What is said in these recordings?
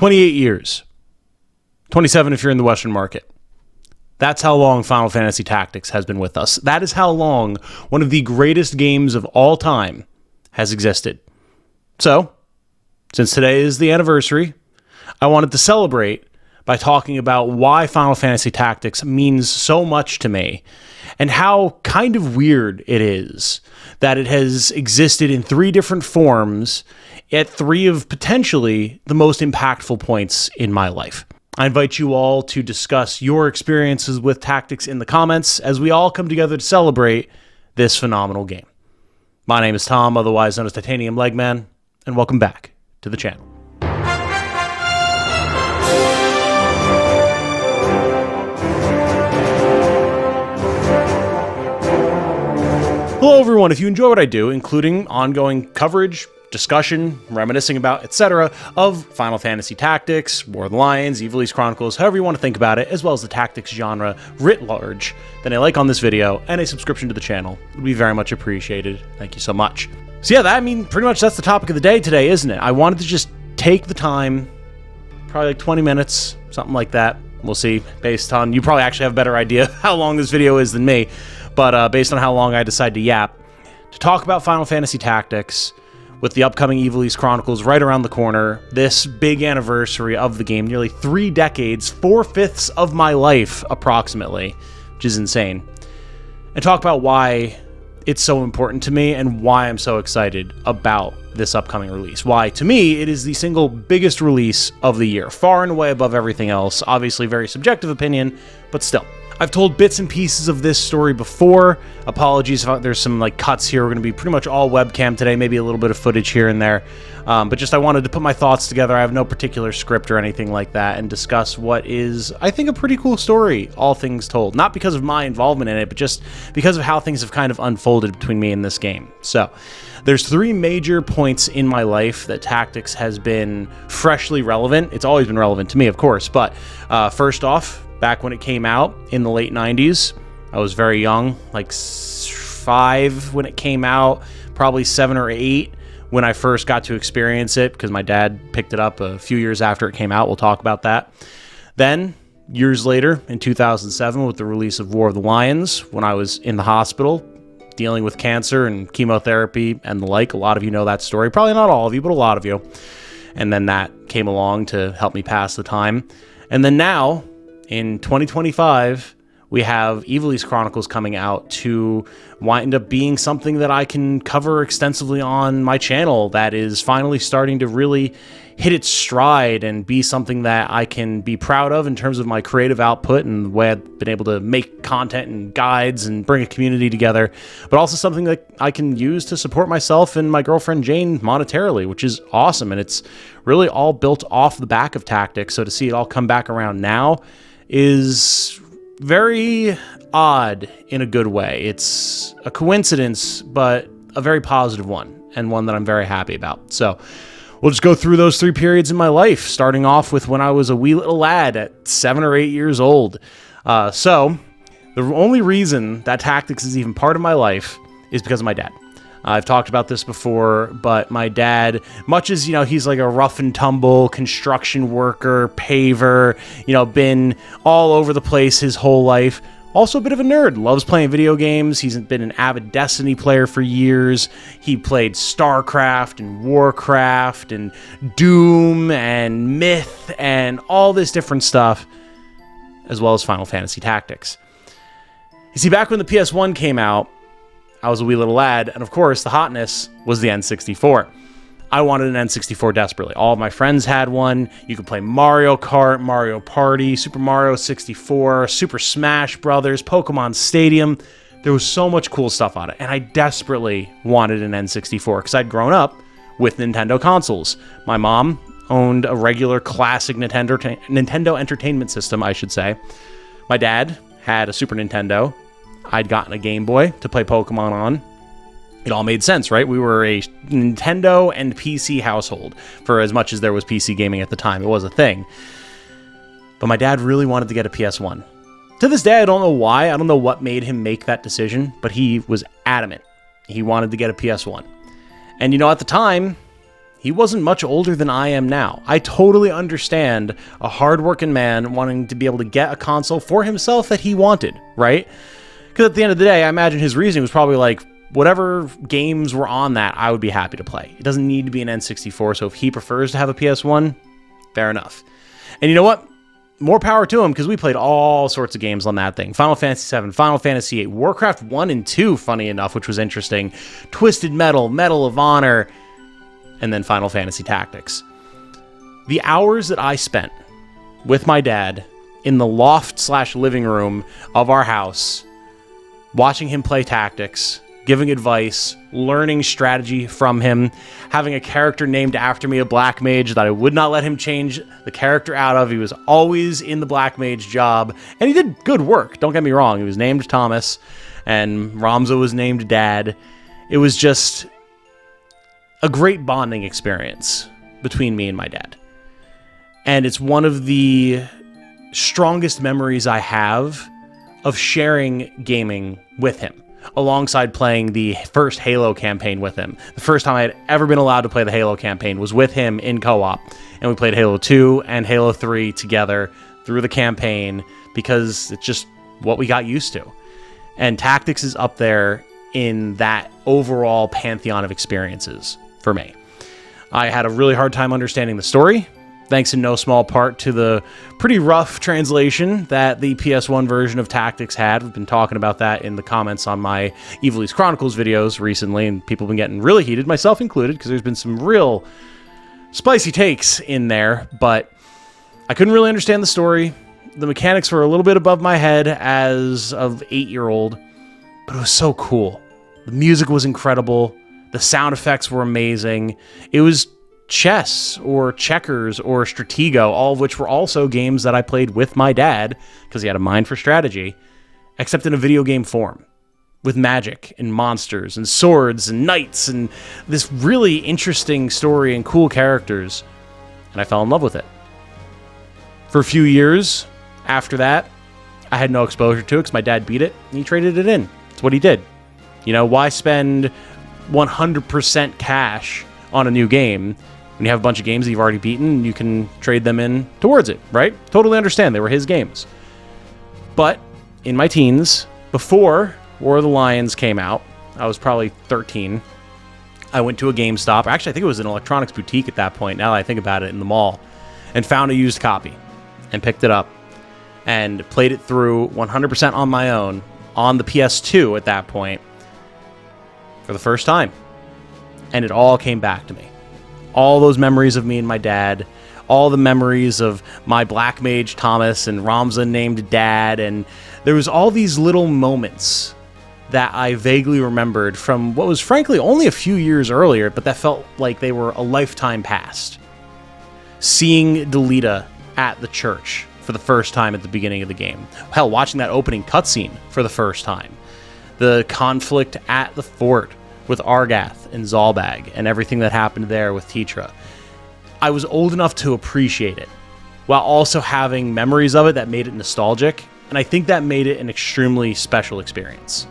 28 years. 27 if you're in the Western market. That's how long Final Fantasy Tactics has been with us. That is how long one of the greatest games of all time has existed. So, since today is the anniversary, I wanted to celebrate by talking about why Final Fantasy Tactics means so much to me and how kind of weird it is that it has existed in 3 different forms at 3 of potentially the most impactful points in my life. I invite you all to discuss your experiences with Tactics in the comments as we all come together to celebrate this phenomenal game. My name is Tom, otherwise known as Titanium Legman, and welcome back to the channel. Hello everyone, if you enjoy what I do, including ongoing coverage, discussion, reminiscing about, etc., of Final Fantasy Tactics, War of the Lions, Ivalice Chronicles, however you want to think about it, as well as the tactics genre writ large, then a like on this video and a subscription to the channel would be very much appreciated. Thank you so much. So yeah, pretty much that's the topic of the day today, isn't it? I wanted to just take the time, probably like 20 minutes, something like that. We'll see, based on, you probably actually have a better idea of how long this video is than me, but based on how long I decide to yap, to talk about Final Fantasy Tactics with the upcoming Ivalice Chronicles right around the corner, this big anniversary of the game, nearly 3 decades, 4/5 of my life, approximately, which is insane, and talk about why it's so important to me and why I'm so excited about this upcoming release. Why, to me, it is the single biggest release of the year, far and away above everything else. Obviously, very subjective opinion, but still. I've told bits and pieces of this story before. Apologies if there's some cuts here. We're going to be pretty much all webcam today, maybe a little bit of footage here and there. But just I wanted to put my thoughts together. I have no particular script or anything like that, and discuss what is, I think, a pretty cool story, all things told. Not because of my involvement in it, but just because of how things have kind of unfolded between me and this game. So, there's 3 major points in my life that Tactics has been freshly relevant. It's always been relevant to me, of course, but first off, back when it came out in the late 90s, I was very young, like 5 when it came out, probably 7 or 8 when I first got to experience it, because my dad picked it up a few years after it came out. We'll talk about that. Then, years later, in 2007, with the release of War of the Lions, when I was in the hospital, dealing with cancer and chemotherapy and the like. A lot of you know that story. Probably not all of you, but a lot of you. And then that came along to help me pass the time. And then now, in 2025, we have Ivalice Chronicles coming out to wind up being something that I can cover extensively on my channel that is finally starting to really hit its stride and be something that I can be proud of in terms of my creative output and the way I've been able to make content and guides and bring a community together, but also something that I can use to support myself and my girlfriend Jane monetarily, which is awesome. And it's really all built off the back of Tactics. So to see it all come back around now is very odd in a good way. It's a coincidence, but a very positive one, and one that I'm very happy about. So we'll just go through those 3 periods in my life, starting off with when I was a wee little lad at 7 or 8 years old. So the only reason that Tactics is even part of my life is because of my dad. I've talked about this before, but my dad, much as, he's like a rough and tumble construction worker, paver, been all over the place his whole life, also a bit of a nerd, loves playing video games. He's been an avid Destiny player for years. He played StarCraft and Warcraft and Doom and Myth and all this different stuff, as well as Final Fantasy Tactics. You see, back when the PS1 came out, I was a wee little lad, and of course, the hotness was the N64. I wanted an N64 desperately. All of my friends had one. You could play Mario Kart, Mario Party, Super Mario 64, Super Smash Brothers, Pokemon Stadium. There was so much cool stuff on it, and I desperately wanted an N64 because I'd grown up with Nintendo consoles. My mom owned a regular classic Nintendo Entertainment System, I should say. My dad had a Super Nintendo. I'd gotten a Game Boy to play Pokemon on. It all made sense, right? We were a Nintendo and PC household for as much as there was PC gaming at the time. It was a thing. But my dad really wanted to get a PS1. To this day, I don't know why. I don't know what made him make that decision, but he was adamant. He wanted to get a PS1. And at the time, He wasn't much older than I am now. I totally understand a hardworking man wanting to be able to get a console for himself that he wanted, right? Because at the end of the day, I imagine his reasoning was probably like, whatever games were on that, I would be happy to play. It doesn't need to be an N64, so if he prefers to have a PS1, fair enough. And you know what? More power to him, because we played all sorts of games on that thing. Final Fantasy VII, Final Fantasy VIII, Warcraft 1 and 2, funny enough, which was interesting. Twisted Metal, Medal of Honor, and then Final Fantasy Tactics. The hours that I spent with my dad in the loft/living room of our house, watching him play Tactics, giving advice, learning strategy from him, having a character named after me, a Black Mage, that I would not let him change the character out of. He was always in the Black Mage job, and he did good work, don't get me wrong. He was named Thomas, and Ramza was named Dad. It was just a great bonding experience between me and my dad. And it's one of the strongest memories I have of sharing gaming with him, alongside playing the first Halo campaign with him. The first time I had ever been allowed to play the Halo campaign was with him in co-op, and we played Halo 2 and Halo 3 together through the campaign because it's just what we got used to. And Tactics is up there in that overall pantheon of experiences for me. I had a really hard time understanding the story, thanks in no small part to the pretty rough translation that the PS1 version of Tactics had. We've been talking about that in the comments on my Ivalice Chronicles videos recently, and people have been getting really heated, myself included, because there's been some real spicy takes in there, but I couldn't really understand the story. The mechanics were a little bit above my head as of 8-year-old, but it was so cool. The music was incredible. The sound effects were amazing. It was chess or checkers or Stratego, all of which were also games that I played with my dad because he had a mind for strategy, except in a video game form, with magic and monsters and swords and knights and this really interesting story and cool characters, and I fell in love with it. For a few years after that, I had no exposure to it because my dad beat it and he traded it in. That's what he did. You know, why spend 100% cash on a new game when you have a bunch of games that you've already beaten and you can trade them in towards it, right? Totally understand. They were his games. But in my teens, before War of the Lions came out, I was probably 13, I went to a GameStop. Actually, I think it was an electronics boutique at that point, now that I think about it, in the mall, and found a used copy and picked it up and played it through 100% on my own on the PS2 at that point for the first time. And it all came back to me. All those memories of me and my dad, all the memories of my Black Mage Thomas and Ramza named Dad, and there was all these little moments that I vaguely remembered from what was frankly only a few years earlier, but that felt like they were a lifetime past. Seeing Delita at the church for the first time at the beginning of the game. Hell, watching that opening cutscene for the first time. The conflict at the fort with Argath and Zalbag and everything that happened there with Tetra. I was old enough to appreciate it, while also having memories of it that made it nostalgic, and I think that made it an extremely special experience.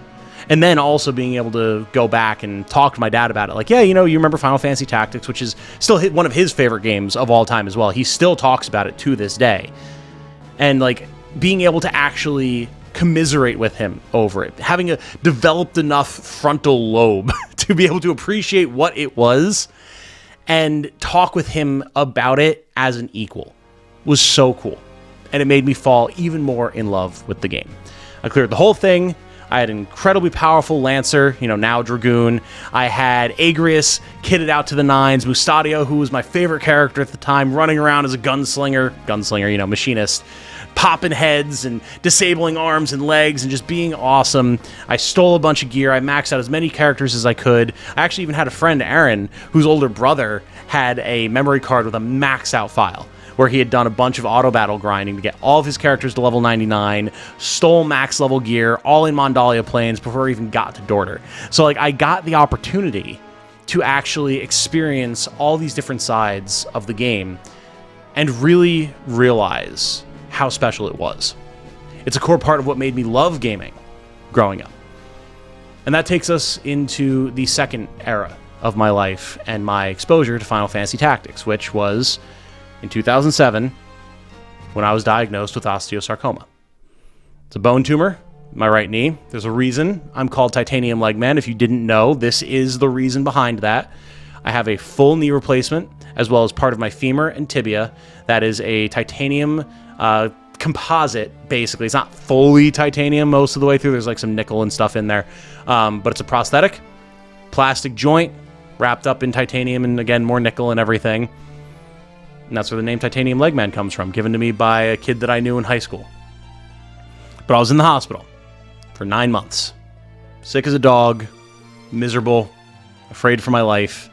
And then also being able to go back and talk to my dad about it, like, yeah, you know, you remember Final Fantasy Tactics, which is still one of his favorite games of all time as well. He still talks about it to this day. And, like, being able to actually commiserate with him over it, having developed enough frontal lobe to be able to appreciate what it was and talk with him about it as an equal was so cool. And it made me fall even more in love with the game. I cleared the whole thing. I had an incredibly powerful Lancer, you know, now Dragoon. I had Agrius kitted out to the nines, Mustadio, who was my favorite character at the time, running around as a gunslinger, you know, machinist, popping heads and disabling arms and legs and just being awesome. I stole a bunch of gear. I maxed out as many characters as I could. I actually even had a friend, Aaron, whose older brother had a memory card with a max out file where he had done a bunch of auto battle grinding to get all of his characters to level 99, stole max level gear, all in Mondalia Plains before he even got to Dorter. So, like, I got the opportunity to actually experience all these different sides of the game and really realize how special it was. It's a core part of what made me love gaming growing up. And that takes us into the second era of my life and my exposure to Final Fantasy Tactics, which was in 2007 when I was diagnosed with osteosarcoma. It's a bone tumor in my right knee. There's a reason I'm called Titanium Leg Man. If you didn't know, this is the reason behind that. I have a full knee replacement as well as part of my femur and tibia. That is a titanium composite, basically. It's not fully titanium most of the way through. There's like some nickel and stuff in there. But it's a prosthetic, plastic joint wrapped up in titanium and, again, more nickel and everything. And that's where the name Titanium Leg Man comes from, given to me by a kid that I knew in high school. But I was in the hospital for 9 months. Sick as a dog, miserable, afraid for my life,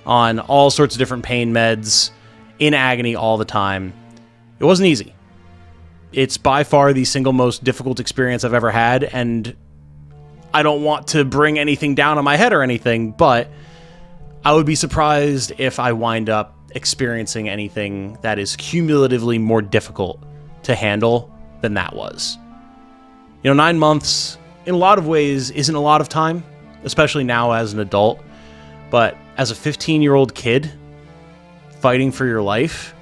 on all sorts of different pain meds, in agony all the time. It wasn't easy. It's by far the single most difficult experience I've ever had, and I don't want to bring anything down on my head or anything, but I would be surprised if I wind up experiencing anything that is cumulatively more difficult to handle than that was. 9 months, in a lot of ways, isn't a lot of time, especially now as an adult, but as a 15-year-old kid fighting for your life,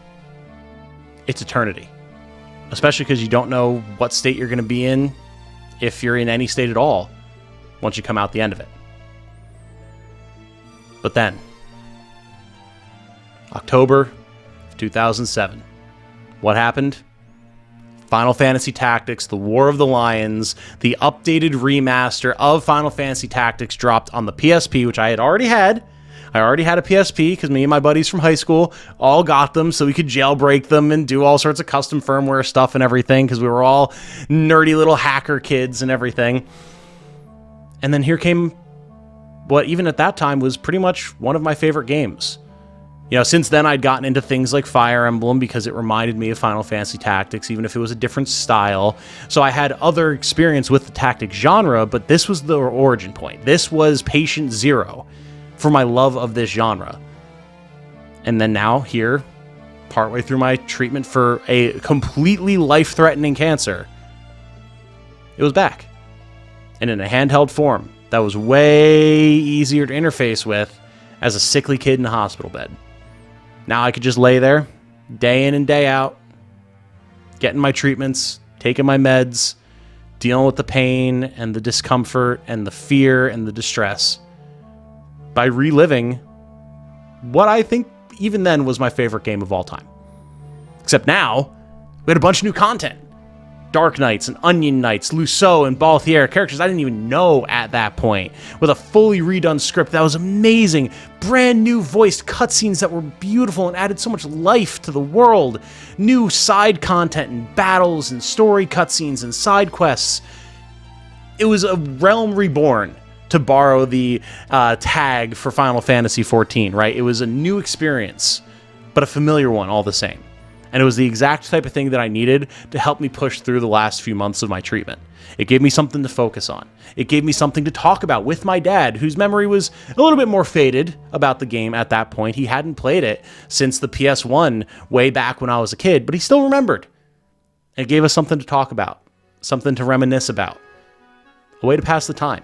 it's eternity. Especially because you don't know what state you're going to be in, if you're in any state at all, once you come out the end of it. But then, October of 2007, what happened? Final Fantasy Tactics, The War of the Lions, the updated remaster of Final Fantasy Tactics dropped on the PSP, which I had already had. I already had a PSP because me and my buddies from high school all got them so we could jailbreak them and do all sorts of custom firmware stuff and everything because we were all nerdy little hacker kids and everything. And then here came what even at that time was pretty much one of my favorite games. Since then I'd gotten into things like Fire Emblem because it reminded me of Final Fantasy Tactics, even if it was a different style. So I had other experience with the tactics genre, but this was the origin point. This was patient zero for my love of this genre. And then now here, partway through my treatment for a completely life-threatening cancer, it was back. And in a handheld form that was way easier to interface with as a sickly kid in a hospital bed. Now I could just lay there, day in and day out, getting my treatments, taking my meds, dealing with the pain and the discomfort and the fear and the distress by reliving what I think even then was my favorite game of all time. Except now, we had a bunch of new content. Dark Knights and Onion Knights, Luceau and Balthier, characters I didn't even know at that point, with a fully redone script that was amazing, brand new voiced cutscenes that were beautiful and added so much life to the world, new side content and battles and story cutscenes and side quests. It was a realm reborn, to borrow the tag for Final Fantasy XIV, right? It was a new experience, but a familiar one all the same. And it was the exact type of thing that I needed to help me push through the last few months of my treatment. It gave me something to focus on. It gave me something to talk about with my dad, whose memory was a little bit more faded about the game at that point. He hadn't played it since the PS1 way back when I was a kid, but he still remembered. It gave us something to talk about, something to reminisce about, a way to pass the time.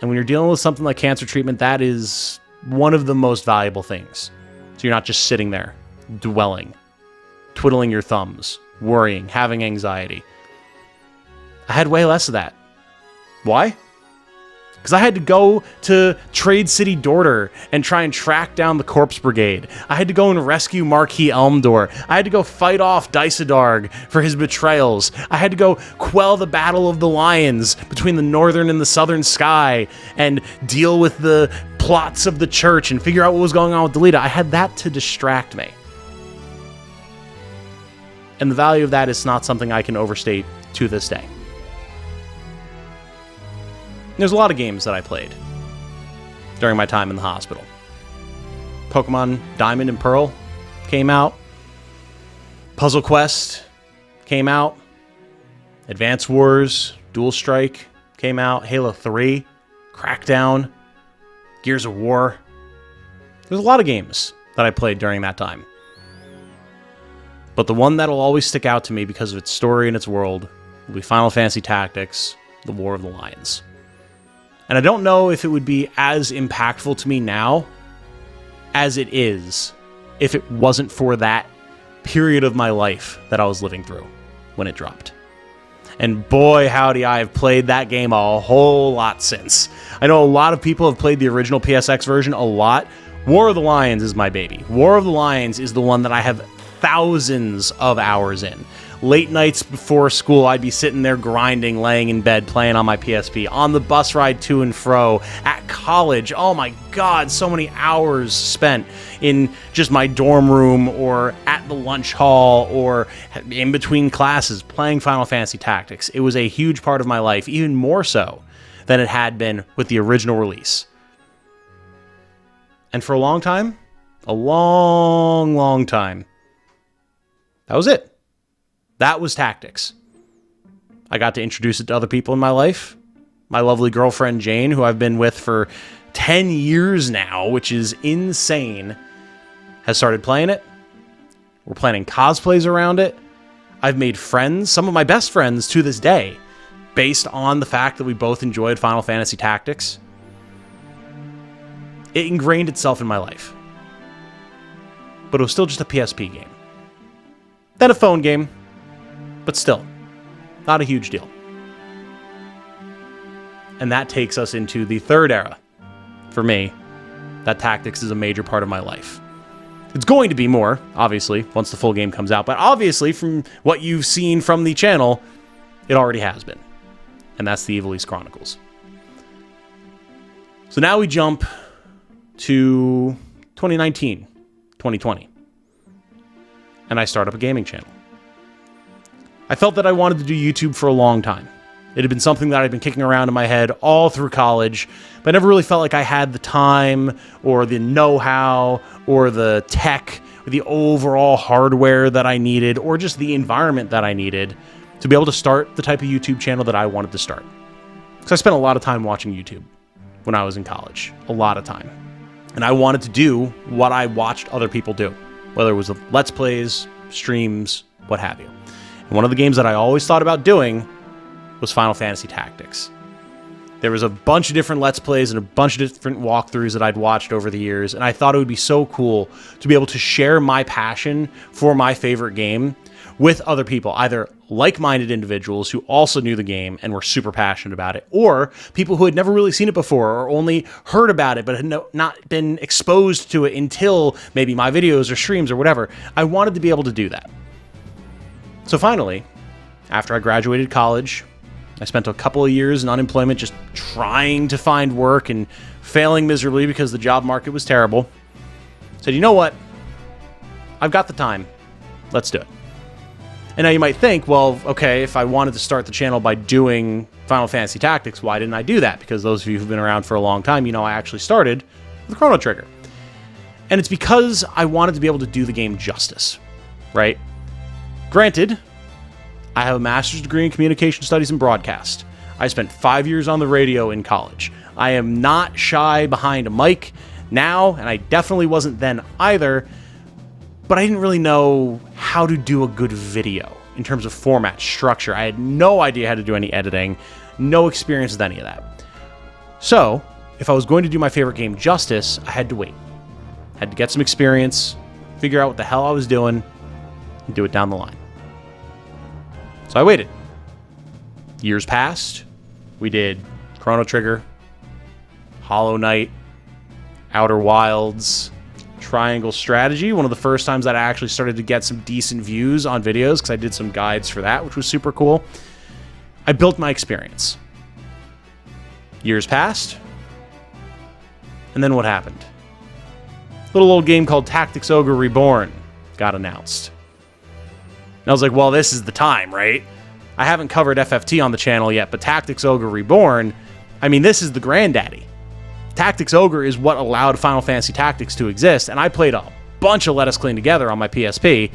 And when you're dealing with something like cancer treatment, that is one of the most valuable things. So you're not just sitting there, dwelling, twiddling your thumbs, worrying, having anxiety. I had way less of that. Why? Because I had to go to Trade City Dorter and try and track down the Corpse Brigade. I had to go and rescue Marquis Elmdor. I had to go fight off Dysadarg for his betrayals. I had to go quell the Battle of the Lions between the northern and the southern sky and deal with the plots of the church and figure out what was going on with Delita. I had that to distract me. And the value of that is not something I can overstate to this day. There's a lot of games that I played during my time in the hospital. Pokemon Diamond and Pearl came out. Puzzle Quest came out. Advance Wars, Dual Strike came out. Halo 3, Crackdown, Gears of War. There's a lot of games that I played during that time. But the one that'll always stick out to me because of its story and its world will be Final Fantasy Tactics, The War of the Lions. And I don't know if it would be as impactful to me now as it is if it wasn't for that period of my life that I was living through when it dropped. And boy, howdy, I have played that game a whole lot since. I know a lot of people have played the original PSX version a lot. War of the Lions is my baby. War of the Lions is the one that I have thousands of hours in. Late nights before school, I'd be sitting there grinding, laying in bed, playing on my PSP, on the bus ride to and fro, at college. Oh my God, so many hours spent in just my dorm room or at the lunch hall or in between classes playing Final Fantasy Tactics. It was a huge part of my life, even more so than it had been with the original release. And for a long time, a long time, that was it. That was Tactics. I got to introduce it to other people in my life. My lovely girlfriend, Jane, who I've been with for 10 years now, which is insane, has started playing it. We're planning cosplays around it. I've made friends, some of my best friends to this day, based on the fact that we both enjoyed Final Fantasy Tactics. It ingrained itself in my life. But it was still just a PSP game. Then a phone game. But still, not a huge deal. And that takes us into the third era. For me, that Tactics is a major part of my life. It's going to be more, obviously, once the full game comes out. But obviously, from what you've seen from the channel, it already has been. And that's the Ivalice Chronicles. So now we jump to 2019, 2020. And I start up a gaming channel. I felt that I wanted to do YouTube for a long time. It had been something that I'd been kicking around in my head all through college, but I never really felt like I had the time or the know-how or the tech or the overall hardware that I needed or just the environment that I needed to be able to start the type of YouTube channel that I wanted to start. Because I spent a lot of time watching YouTube when I was in college. A lot of time. And I wanted to do what I watched other people do, whether it was Let's Plays, streams, what have you. And one of the games that I always thought about doing was Final Fantasy Tactics. There was a bunch of different Let's Plays and a bunch of different walkthroughs that I'd watched over the years, and I thought it would be so cool to be able to share my passion for my favorite game with other people, either like-minded individuals who also knew the game and were super passionate about it, or people who had never really seen it before or only heard about it but had not been exposed to it until maybe my videos or streams or whatever. I wanted to be able to do that. So finally, after I graduated college, I spent a couple of years in unemployment just trying to find work and failing miserably because the job market was terrible. I said, you know what? I've got the time. Let's do it. And now you might think, well, okay, if I wanted to start the channel by doing Final Fantasy Tactics, why didn't I do that? Because those of you who've been around for a long time, you know I actually started with Chrono Trigger. And it's because I wanted to be able to do the game justice, right? Granted, I have a master's degree in communication studies and broadcast. I spent 5 years on the radio in college. I am not shy behind a mic now, and I definitely wasn't then either, but I didn't really know how to do a good video in terms of format, structure. I had no idea how to do any editing, no experience with any of that. So, if I was going to do my favorite game justice, I had to wait. I had to get some experience, figure out what the hell I was doing, and do it down the line. So I waited. Years passed. We did Chrono Trigger, Hollow Knight, Outer Wilds, Triangle Strategy. One of the first times that I actually started to get some decent views on videos because I did some guides for that, which was super cool. I built my experience. Years passed. And then what happened? A little old game called Tactics Ogre Reborn got announced. And I was like, well, this is the time, right? I haven't covered FFT on the channel yet, but Tactics Ogre Reborn, I mean, this is the granddaddy. Tactics Ogre is what allowed Final Fantasy Tactics to exist, and I played a bunch of Let Us Clean Together on my PSP.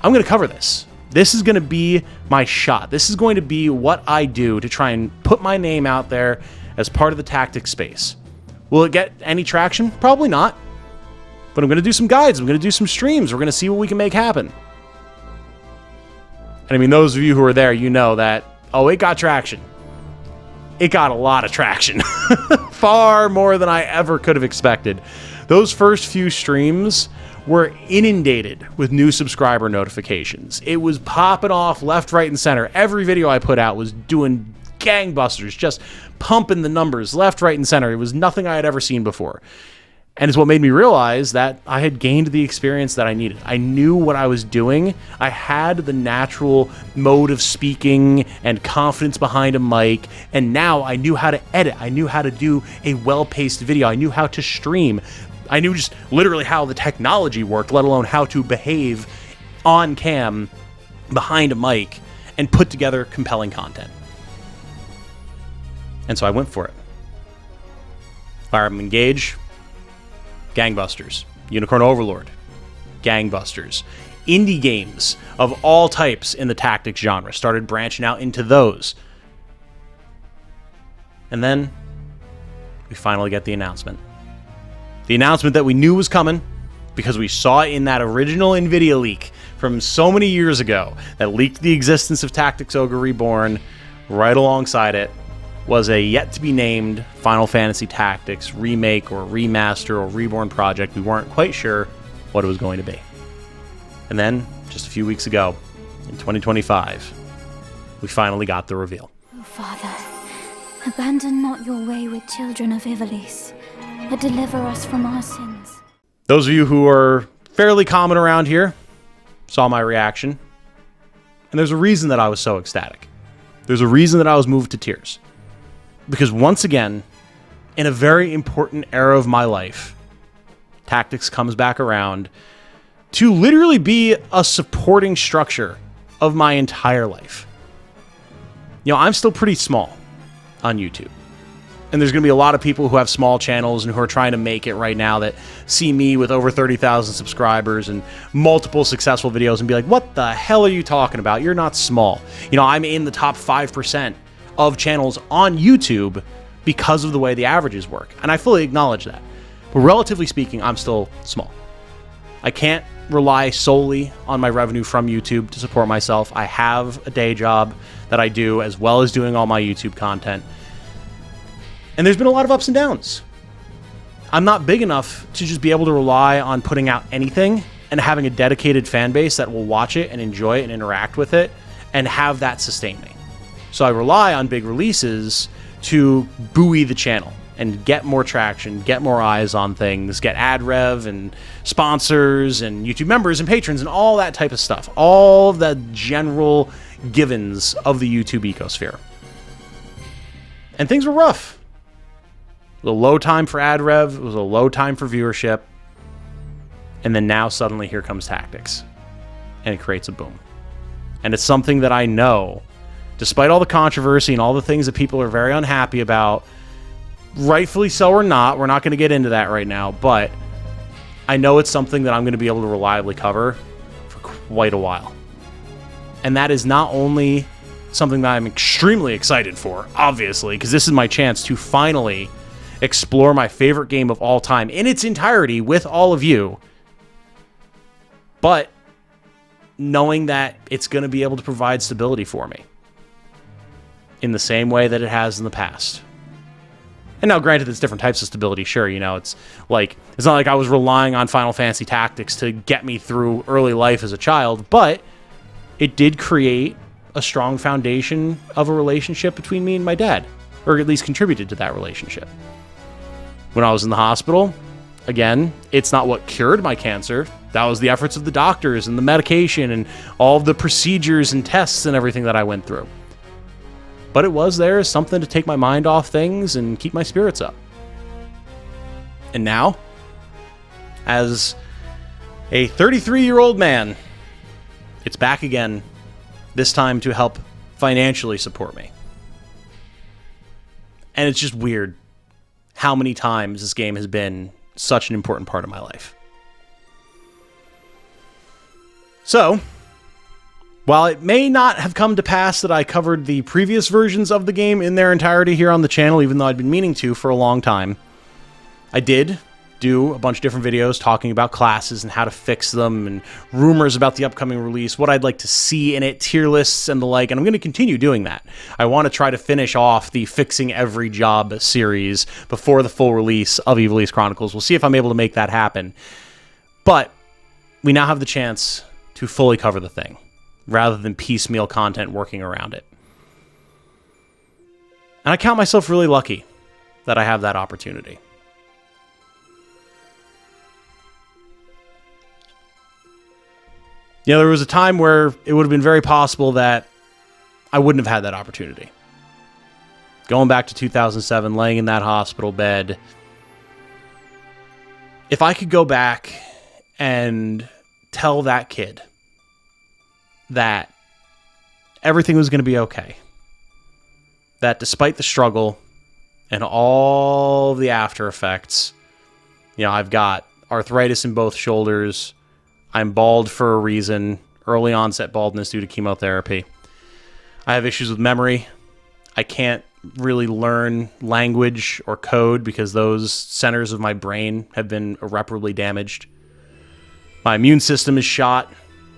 I'm going to cover this. This is going to be my shot. This is going to be what I do to try and put my name out there as part of the tactics space. Will it get any traction? Probably not. But I'm going to do some guides. I'm going to do some streams. We're going to see what we can make happen. And I mean, those of you who are there, you know that, oh, it got traction. it got a lot of traction. Far more than I ever could have expected. Those first few streams were inundated with new subscriber notifications. It was popping off left, right, and center. Every video I put out was doing gangbusters, just pumping the numbers left, right, and center. It was nothing I had ever seen before. And it's what made me realize that I had gained the experience that I needed. I knew what I was doing. I had the natural mode of speaking and confidence behind a mic. And now I knew how to edit. I knew how to do a well-paced video. I knew how to stream. I knew just literally how the technology worked, let alone how to behave on cam behind a mic and put together compelling content. And so I went for it. Fire Emblem Engage, gangbusters. Unicorn Overlord, gangbusters. Indie games of all types in the tactics genre started branching out into those. And then we finally get the announcement. The announcement that we knew was coming because we saw it in that original NVIDIA leak from so many years ago that leaked the existence of Tactics Ogre Reborn. Right alongside it was a yet-to-be-named Final Fantasy Tactics remake or remaster or reborn project. We weren't quite sure what it was going to be. And then, just a few weeks ago, in 2025, we finally got the reveal. Oh, Father, abandon not your wayward children of Ivalice, but deliver us from our sins. Those of you who are fairly common around here saw my reaction. And there's a reason that I was so ecstatic. There's a reason that I was moved to tears. Because once again, in a very important era of my life, Tactics comes back around to literally be a supporting structure of my entire life. You know, I'm still pretty small on YouTube. And there's going to be a lot of people who have small channels and who are trying to make it right now that see me with over 30,000 subscribers and multiple successful videos and be like, what the hell are you talking about? You're not small. You know, I'm in the top 5% of channels on YouTube because of the way the averages work. And I fully acknowledge that. But relatively speaking, I'm still small. I can't rely solely on my revenue from YouTube to support myself. I have a day job that I do as well as doing all my YouTube content. And there's been a lot of ups and downs. I'm not big enough to just be able to rely on putting out anything and having a dedicated fan base that will watch it and enjoy it and interact with it and have that sustain me. So I rely on big releases to buoy the channel and get more traction, get more eyes on things, get ad rev and sponsors and YouTube members and patrons and all that type of stuff. All of the general givens of the YouTube ecosphere. And things were rough. It was a low time for ad rev. It was a low time for viewership. And then now suddenly here comes Tactics. And it creates a boom. And it's something that I know, despite all the controversy and all the things that people are very unhappy about, rightfully so or not, we're not going to get into that right now, but I know it's something that I'm going to be able to reliably cover for quite a while. And that is not only something that I'm extremely excited for, obviously, because this is my chance to finally explore my favorite game of all time in its entirety with all of you, but knowing that it's going to be able to provide stability for me in the same way that it has in the past. And now, granted, it's different types of stability. Sure, you know, it's not like I was relying on Final Fantasy Tactics to get me through early life as a child, but it did create a strong foundation of a relationship between me and my dad, or at least contributed to that relationship. When I was in the hospital, again, it's not what cured my cancer. That was the efforts of the doctors and the medication and all of the procedures and tests and everything that I went through. But it was there as something to take my mind off things and keep my spirits up. And now, as a 33-year-old man, it's back again, this time to help financially support me. And it's just weird how many times this game has been such an important part of my life. So, while it may not have come to pass that I covered the previous versions of the game in their entirety here on the channel, even though I'd been meaning to for a long time, I did do a bunch of different videos talking about classes and how to fix them and rumors about the upcoming release, what I'd like to see in it, tier lists and the like, and I'm going to continue doing that. I want to try to finish off the Fixing Every Job series before the full release of Ivalice Chronicles. We'll see if I'm able to make that happen. But we now have the chance to fully cover the thing, rather than piecemeal content working around it. And I count myself really lucky that I have that opportunity. You know, there was a time where it would have been very possible that I wouldn't have had that opportunity. Going back to 2007, laying in that hospital bed, if I could go back and tell that kid that everything was going to be okay, that despite the struggle and all the after effects, you know, I've got arthritis in both shoulders, I'm bald for a reason, early onset baldness due to chemotherapy. I have issues with memory. I can't really learn language or code because those centers of my brain have been irreparably damaged. My immune system is shot.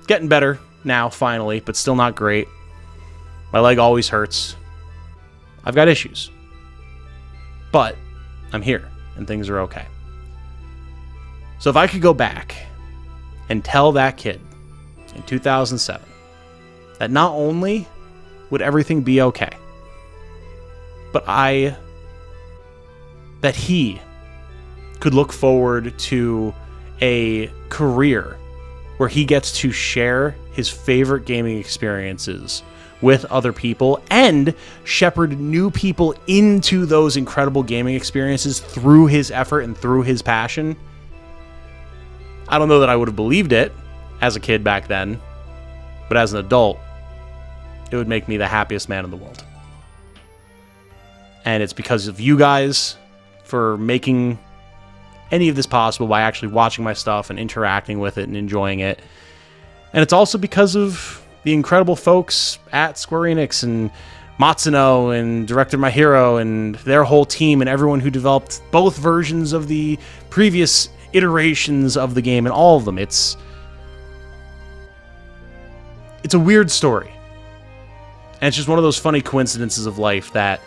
Getting better now, finally, but still not great. My leg always hurts. I've got issues. But I'm here, and things are okay. So if I could go back and tell that kid in 2007 that not only would everything be okay, but that he could look forward to a career where he gets to share his favorite gaming experiences with other people and shepherd new people into those incredible gaming experiences through his effort and through his passion. I don't know that I would have believed it as a kid back then, but as an adult, it would make me the happiest man in the world. And it's because of you guys for making any of this possible by actually watching my stuff and interacting with it and enjoying it. And it's also because of the incredible folks at Square Enix and Matsuno and Director My Hero and their whole team and everyone who developed both versions of the previous iterations of the game and all of them. It's a weird story. And it's just one of those funny coincidences of life that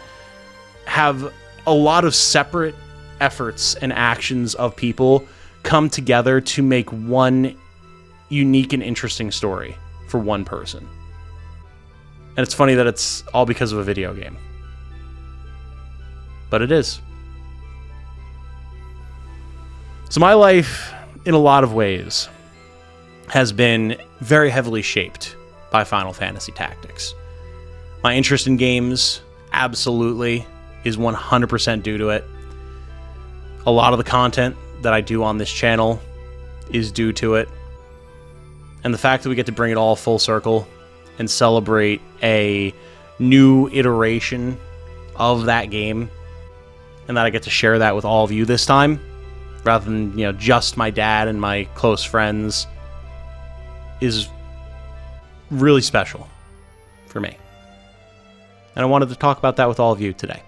have a lot of separate efforts and actions of people come together to make one unique and interesting story for one person. And it's funny that it's all because of a video game. But it is. So my life, in a lot of ways, has been very heavily shaped by Final Fantasy Tactics. My interest in games absolutely is 100% due to it. A lot of the content that I do on this channel is due to it. And the fact that we get to bring it all full circle and celebrate a new iteration of that game, and that I get to share that with all of you this time, rather than, you know, just my dad and my close friends, is really special for me. And I wanted to talk about that with all of you today.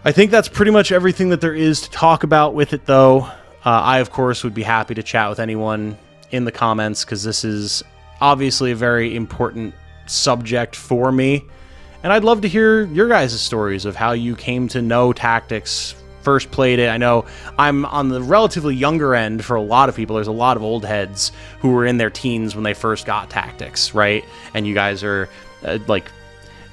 I think that's pretty much everything that there is to talk about with it, though. I, of course, would be happy to chat with anyone in the comments, because this is obviously a very important subject for me. And I'd love to hear your guys' stories of how you came to know Tactics, first played it. I know I'm on the relatively younger end for a lot of people. There's a lot of old heads who were in their teens when they first got Tactics, right? And you guys are like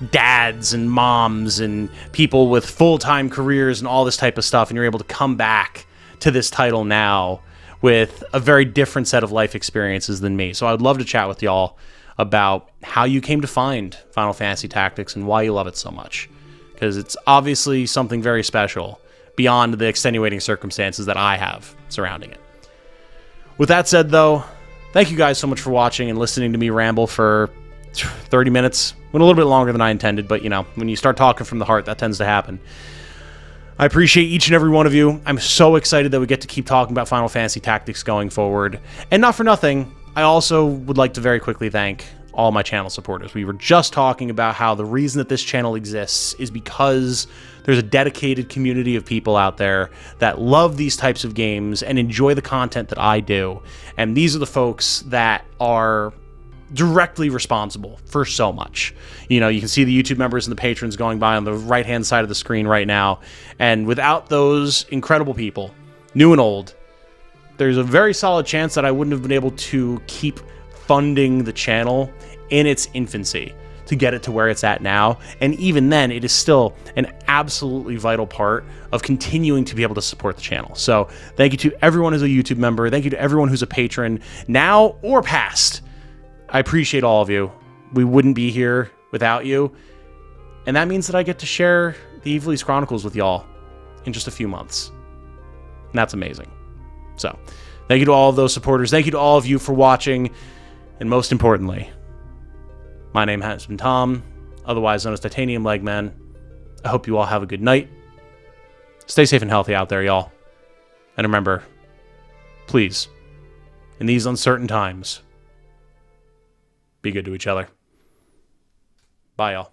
dads and moms and people with full-time careers and all this type of stuff, and you're able to come back to this title now with a very different set of life experiences than me. So I would love to chat with y'all about how you came to find Final Fantasy Tactics and why you love it so much, because it's obviously something very special beyond the extenuating circumstances that I have surrounding it. With that said, though, thank you guys so much for watching and listening to me ramble for 30 minutes. Went a little bit longer than I intended, but, you know, when you start talking from the heart, that tends to happen. I appreciate each and every one of you. I'm so excited that we get to keep talking about Final Fantasy Tactics going forward. And not for nothing, I also would like to very quickly thank all my channel supporters. We were just talking about how the reason that this channel exists is because there's a dedicated community of people out there that love these types of games and enjoy the content that I do. And these are the folks that are directly responsible for so much. You know, you can see the YouTube members and the patrons going by on the right-hand side of the screen right now. And without those incredible people, new and old, there's a very solid chance that I wouldn't have been able to keep funding the channel in its infancy to get it to where it's at now. And even then, it is still an absolutely vital part of continuing to be able to support the channel. So thank you to everyone who's a YouTube member. Thank you to everyone who's a patron, now or past. I appreciate all of you. We wouldn't be here without you. And that means that I get to share the Ivalice Chronicles with y'all in just a few months. And that's amazing. So thank you to all of those supporters. Thank you to all of you for watching. And most importantly, my name has been Tom, otherwise known as Titanium Legman. I hope you all have a good night. Stay safe and healthy out there, y'all. And remember, please, in these uncertain times, be good to each other. Bye, y'all.